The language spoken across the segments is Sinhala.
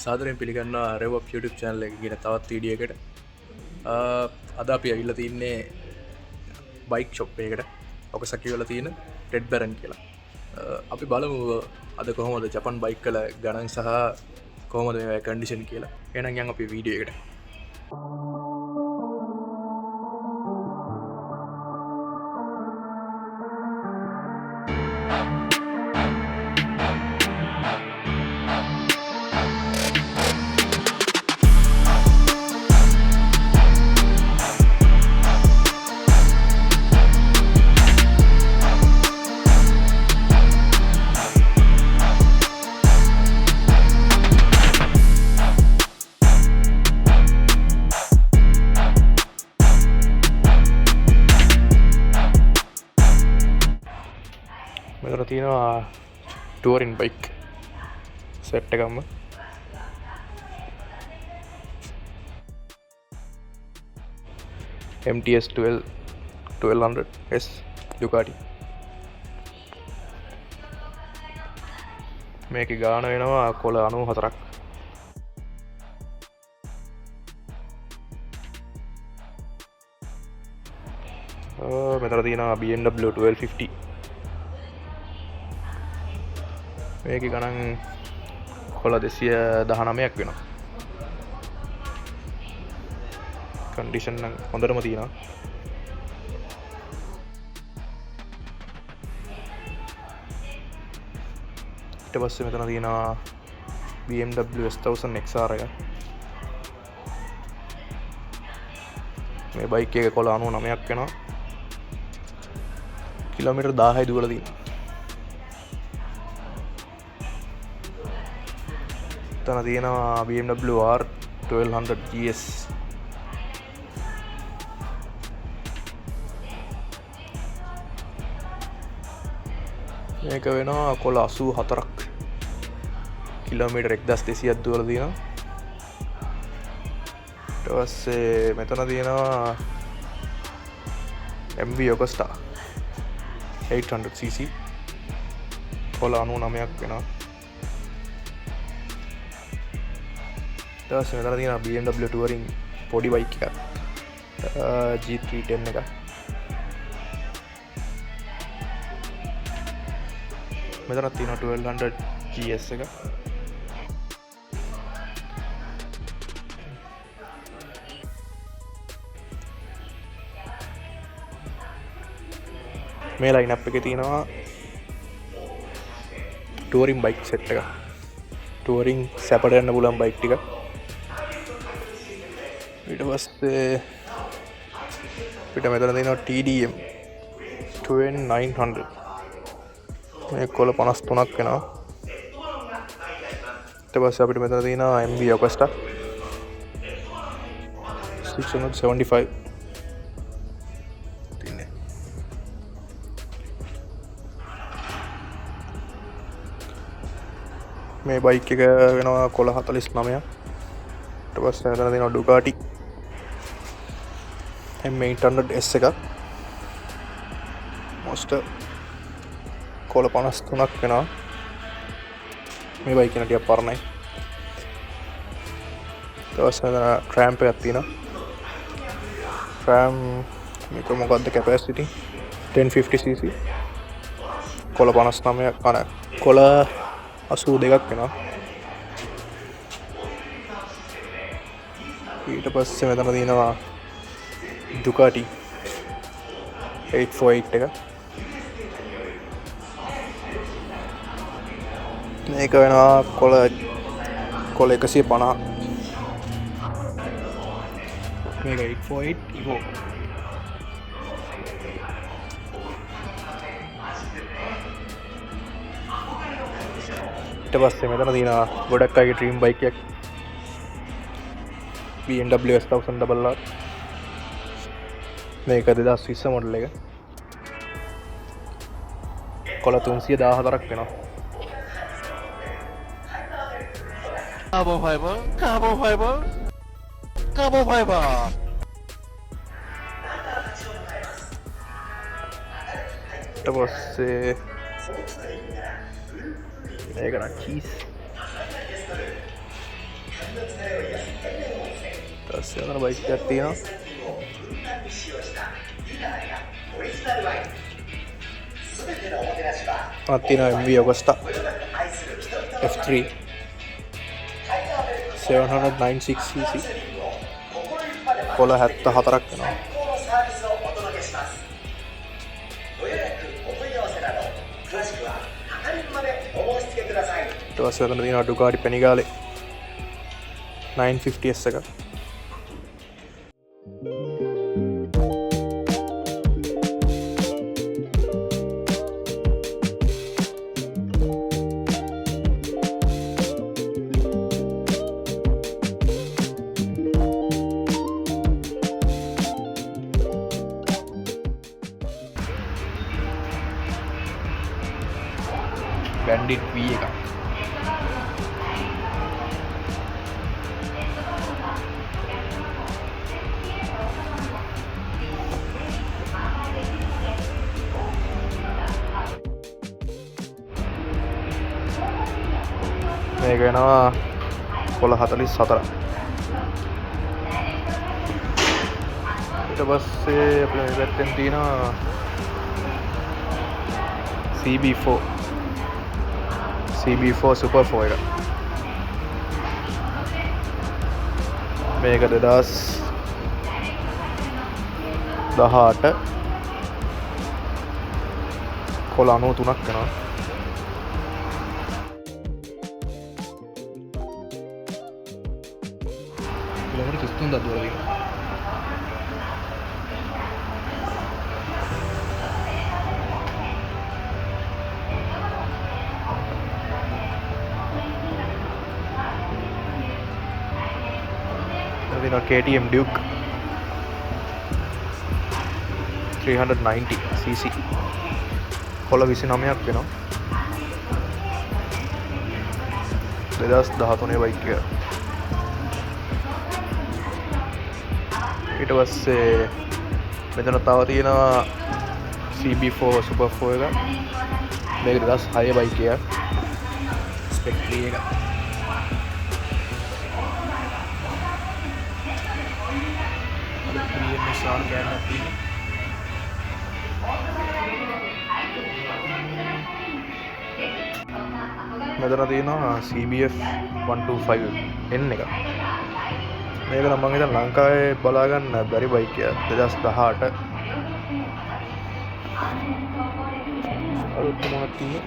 සාදරයෙන් පිළිගන්නවා රෙවප් YouTube channel එකේ ගෙන තවත් වීඩියෝ එකකට. අද අපි ඇවිල්ලා තින්නේ බයික් ෂොප් එකකට. ඔකසකි වල තියෙන රෙඩ් බැරන් කියලා. අපි බලමු අද කොහොමද ජපන් බයික් වල ගණන් සහ කොහොමද මේ කන්ඩිෂන් කියලා. එහෙනම් යන් අපි වීඩියෝ එකට. මෙතන තියෙනවා ටූරින් බයික් සෙට් එකක්ම MTS 1200S Ducati. මේකේ ගාන වෙනවා කොළ 94ක්. මෙතන තියෙනවා BMW 1250. මේක ගණන් කොළ 219ක් වෙනවා. කන්ඩිෂන් නම් හොඳටම තියෙනවා. ඊට පස්සේ මෙතන තියෙනවා BMW S1000 XR එක. මේ බයික් එක කොළ 99ක් වෙනවා. කිලෝමීටර් 1000යි දුවලා තියෙනවා. තන තියෙනවා BMW R1200 GS. මේක වෙනවා කොළ 84ක්. කිලෝමීටර් 1200ක් දුවලා තියෙනවා. ඊට පස්සේ මෙතන තියෙනවා MV Agusta 800cc කොළ 99ක් වෙනවා. ඊට මෙතන තියෙනවා BMW Touring පොඩි බයික් එකක් G310 එක. මෙතන තියෙනවා 1200 GS එක. මේ ලයින් අප් එකේ තියෙනවා ටූරින් බයික් සෙට් එක. ටූරින් සැපට යන්න පුළුවන් බයික් ටික. ඊට පස්සේ පිට මෙතන තියෙනවා TDM 2900. මේ කොළ 53ක් වෙනවා. ඊට පස්සේ අපිට මෙතන තියෙනවා MV Agusta 675. මේ බයික් එක වෙනවා කොළ 49ක්. ඊට පස්සේ මෙතන තියෙනවා Ducati M800S එකක්. මොස්ටර් කොළ 53ක් වෙනවා. මේ බයික් එක ටිකක් පරණයි. ඊට පස්සේ මෙතන Triumph එකක් තියෙනවා. Triumph මේක මොකක්ද කැපැසිටි 1050cc කොළ 59ක් අන කොළ 82ක් වෙනවා. ඊට පස්සේ මෙතන තියෙනවා Ducati 848 එක. මේක වෙනවා කොළ 150. මේක 848 Evo. ඊට පස්සේ මෙතන තියෙනවා ගොඩක් අයගේ ඩ්‍රීම් බයික් එකක් BMW S1000RR. මේක 2020 මොඩල් එක. කොළ 314ක් වෙනවා. Carbon fiber, carbon fiber, carbon fiber. ඊට පස්සේ මේක නම් චීස් පස්සේ අතන බයික් එකක් තියෙනවා. අත් තියෙනවා MV Agusta F3 796cc කොළ 74ක් වෙනවා. ඊට පස්සේ අතන තියෙනවා Ducati Panigale 950S එක. Bandit V එක. මේක වෙනවා කොළ 44. ඊට පස්සේ අපේ මේ පැත්තෙන් තියෙනවා CB4 Super 4 එක. මේක 2018 කොළ 93ක් වෙනවා. කිලෝමීටර් 33ක් දුර තියෙනවා. KTM Duke 390cc කොළ 29ක් වෙනවා. 2013 බයික් එක. ඊට පස්සේ මෙතන තව තියෙනවා CB4 Super 4 එක. මේක 2006 බයික් එක. ස්පෙක්ට්‍රි එක. Sound camera තියෙනවා. මෙතන තියෙනවා CBF 125N එක. මේක නම් මම හිතන ලංකාවේ බලා ගන්න බැරි බයික් එකක්. 2018 අලුත් මොනවද තියෙන්නේ?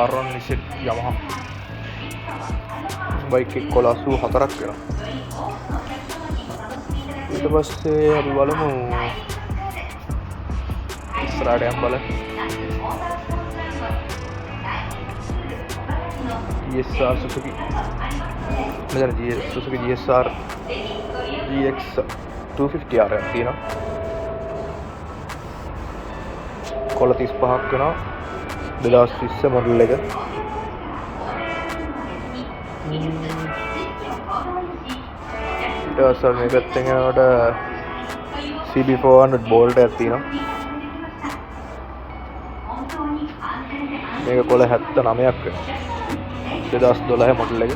R1 Nissan Yamaha බයික් එක කොළ 84ක් වෙනවා. ඊට පස්සේ අපි බලමු ඉස්සරහට යම් බලන්න. GSR Suzuki. මෙතන Suzuki GSR GX 250R එකක් තියෙනවා. කොළ 35ක් වෙනවා. 2020 මොඩල් එක. ඊට පස්සේ මේ පැත්තෙන් යනකොට CB400 Bolt එකක් තියෙනවා. මේක කොළ 79ක් වෙනවා. 2012 මොඩල් එක.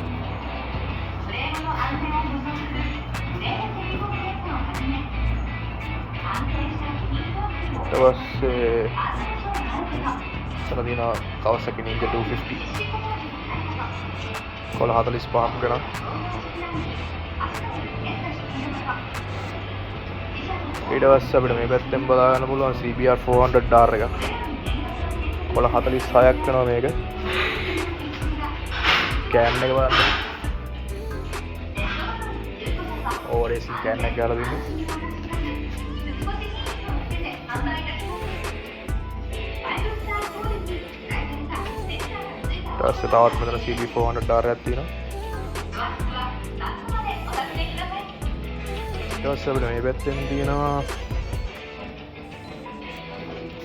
ඊට පස්සේ එතන තියෙනවා Kawasaki Ninja 250 කොළ 45ක් වෙනවා. ඊට පස්සේ අපිට මේ පැත්තෙන් බලා ගන්න පුළුවන් CBR 400R එක. කොළ 46ක් වෙනවා මේක. කෑන් එක බලන්න. ඕවර් රේසින් කෑන් එක ගාලා දෙන්නේ. ඊට පස්සේ තවත් මෙතන CB 400R එකක් තියෙනවා. ඊට පස්සේ අපිට මේ පැත්තෙන් තියෙනවා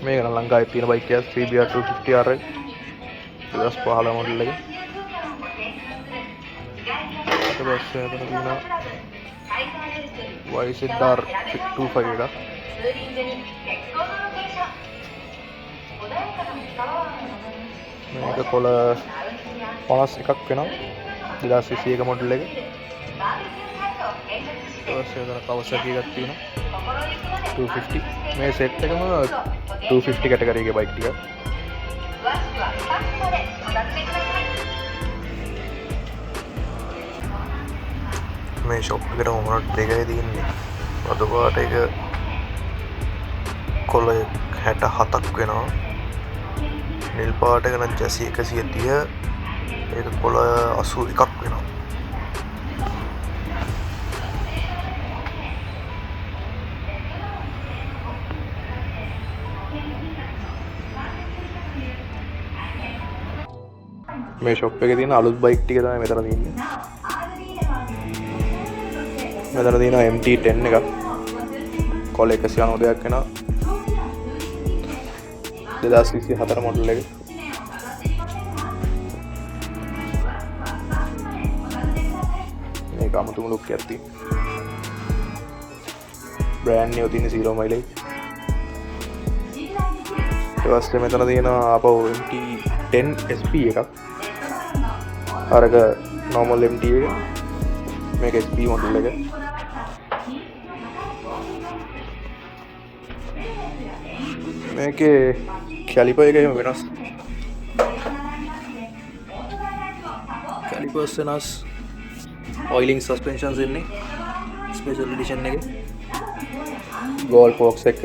මේක නම් ලංකාවේ තියෙන බයික් එකක් CBR 250R එක. 2015 මොඩල් එක. ඊට පස්සේ මෙතන තියෙනවා YZR 625 එක. මේක කොළ 51ක් වෙනවා 2021 මොඩල් එක. ඊට කවසකි එකක් තියෙනවා 250. මේ සෙට් එකම 250 කැටගරි එකේ බයික් ටික. මේ ෂොප් එකට මොනවද දෙකයි තියෙන්නේ. අද පාට එක කොළ 67ක් වෙනවා. නිල් පාට එක නම් ජැසි 130. ඒක කොළ 81ක් වෙනවා. මේ ෂොප් එකේ තියෙන අලුත් බයික් ටික තමයි මෙතන තියෙන්නේ. මෙතන තියෙනවා MT10 එකක්. කොළ 190ක් වෙනවා. 2024 මොඩල් එක. මේක අමුතුම ලුක් එකක් තියෙනවා. බ්‍රෑන්ඩ් නිව් තියෙන 0 මයිලේජ්. ඊට පස්සේ මෙතන තියෙනවා ආපහු MT10 SP එකක්. අරක normal MT එක. මේක SP මොඩල් එක. මේකේ කැලිපර් එක එහෙම වෙනස්. කැලිපර්ස් වෙනස්. ඔයිලිං සස්පෙන්ෂන්ස් එන්නේ ස්පෙෂල් එඩිෂන් එකේ. ගෝල්ඩ් ෆෝක්ස් එක.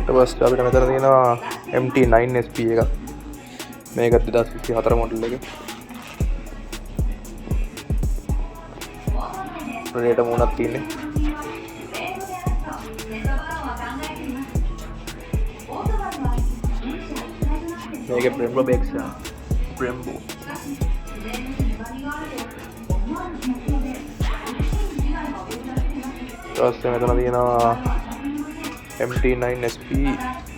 ඊට පස්සේ අපිට මෙතන තියෙනවා MT9 SP එකක්. මේක 2024 මොඩල් එක. ප්‍රේට මොනක් තියෙන්නේ. මේක Brembo බේක්ස් එක. Brembo. ඊට පස්සේ මෙතන තියෙනවා MT9 SP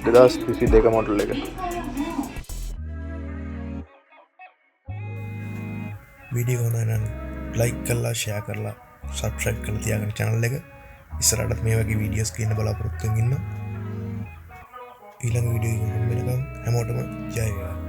2022 මොඩල් එක. වීඩියෝ හොඳ නම් ලයික් කරලා ෂෙයා කරලා සබ්ස්ක්‍රයිබ් කරලා තියාගන්න channel එක. ඉස්සරහට මේ වගේ වීඩියෝස් ගන්න බලාපොරොත්තු වෙන්න. ඊළඟ වීඩියෝ එකකින් හම්බ වෙනකම් හැමෝටම ජය වේවා.